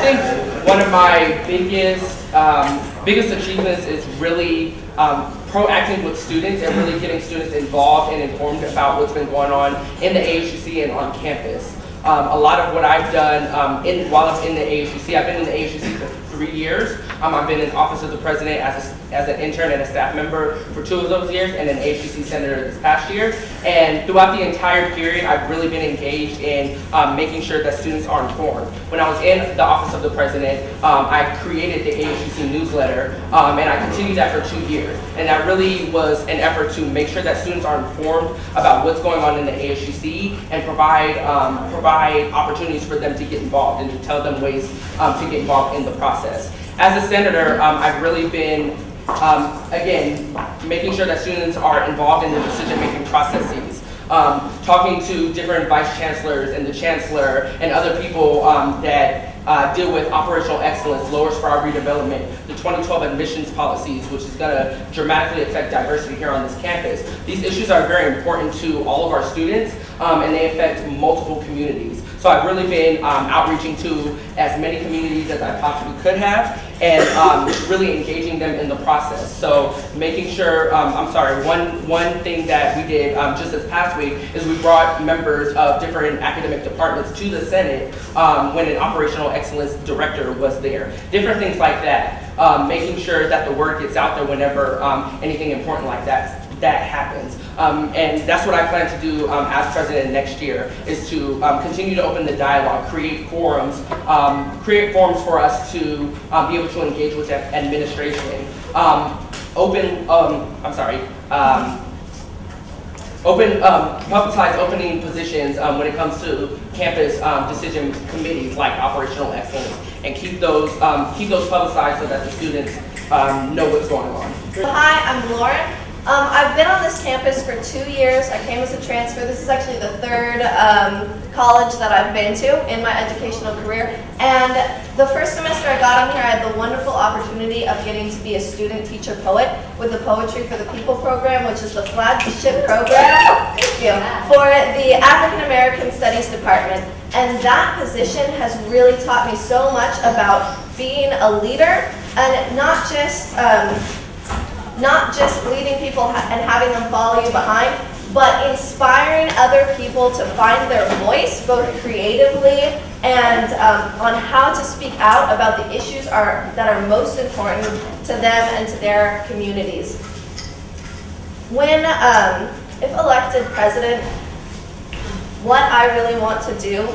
think one of my biggest achievements is really proacting with students and really getting students involved and informed about what's been going on in the ASUC and on campus. A lot of what I've done while I was in the ASUC, I've been in the ASUC for 3 years. I've been in the Office of the President as an intern and a staff member for 2 of those years, and an ASUC senator this past year. And throughout the entire period, I've really been engaged in making sure that students are informed. When I was in the Office of the President, I created the ASUC newsletter, and I continued that for 2 years. And that really was an effort to make sure that students are informed about what's going on in the ASUC and provide opportunities for them to get involved and to tell them ways to get involved in the process. As a senator, I've really been, again, making sure that students are involved in the decision-making processes, talking to different vice chancellors and the chancellor and other people that deal with operational excellence, lower spiral redevelopment, the 2012 admissions policies, which is going to dramatically affect diversity here on this campus. These issues are very important to all of our students, and they affect multiple communities. So I've really been outreaching to as many communities as I possibly could have, and really engaging them in the process. So making sure, one thing that we did just this past week is we brought members of different academic departments to the Senate when an operational excellence director was there. Different things like that, making sure that the word gets out there whenever anything important like that happens. And that's what I plan to do as president next year, is to continue to open the dialogue, create forums for us to be able to engage with administration, publicize opening positions when it comes to campus decision committees like operational excellence, and keep those publicized so that the students know what's going on. Hi, I'm Lauren. I've been on this campus for 2 years. I came as a transfer. This is actually the 3rd college that I've been to in my educational career. And the first semester I got on here, I had the wonderful opportunity of getting to be a student teacher poet with the Poetry for the People program, which is the flagship program for the African American Studies Department. And that position has really taught me so much about being a leader, and not just leading people and having them follow you behind, but inspiring other people to find their voice, both creatively and on how to speak out about the issues that are most important to them and to their communities. When, if elected president, what I really want to do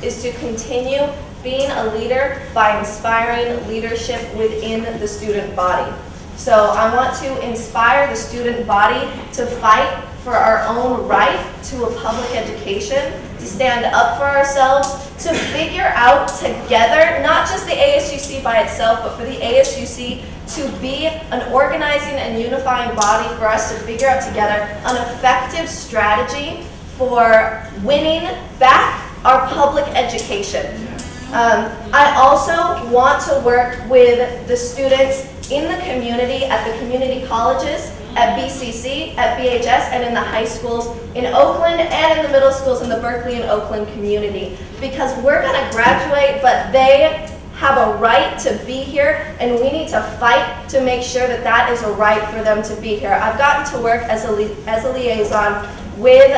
is to continue being a leader by inspiring leadership within the student body. So I want to inspire the student body to fight for our own right to a public education, to stand up for ourselves, to figure out together, not just the ASUC by itself, but for the ASUC to be an organizing and unifying body for us to figure out together an effective strategy for winning back our public education. I also want to work with the students in the community, at the community colleges, at BCC, at BHS, and in the high schools in Oakland and in the middle schools in the Berkeley and Oakland community. Because we're going to graduate, but they have a right to be here, and we need to fight to make sure that that is a right for them to be here. I've gotten to work as a liaison with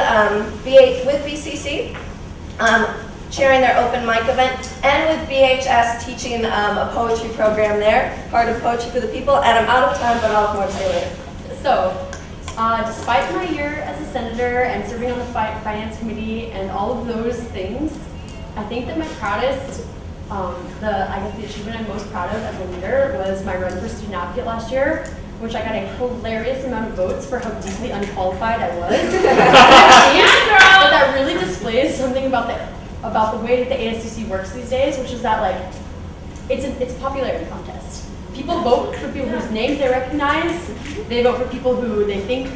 BCC, chairing their open mic event, and with BHS teaching a poetry program there, part of Poetry for the People, and I'm out of time, but I'll have more to say later. So, despite my year as a senator and serving on the finance committee and all of those things, I think that my proudest, the achievement I'm most proud of as a leader was my run for student advocate last year, which I got a hilarious amount of votes for how deeply unqualified I was. Yeah, girl! But that really displays something about the way that the ASUC works these days, which is that it's a popularity contest. People vote for people whose names they recognize. They vote for people who they think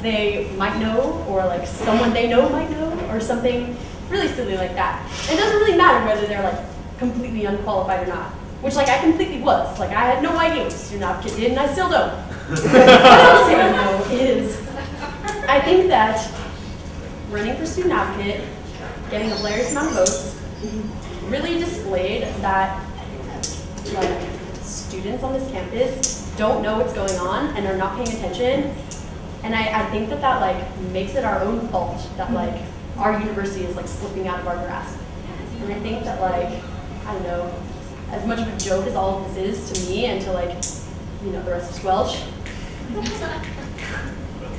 they might know, or someone they know might know, or something really silly like that. And it doesn't really matter whether they're completely unqualified or not, which I completely was. I had no idea what a student advocate did, and I still don't. What else I know is, I think that running for student advocate, getting a hilarious amount of votes, really displayed that students on this campus don't know what's going on and are not paying attention. And I think that that like makes it our own fault that like our university is like slipping out of our grasp. And I think that like, I don't know, as much of a joke as all of this is to me and to like, you know, the rest of SQUELCH,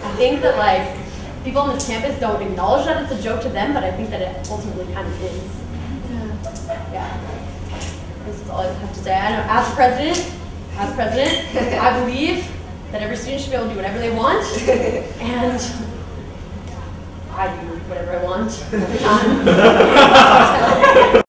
I think that like people on this campus don't acknowledge that it's a joke to them, but I think that it ultimately kind of is. Yeah. This is all I have to say. I know as president, I believe that every student should be able to do whatever they want, and I do whatever I want all the time.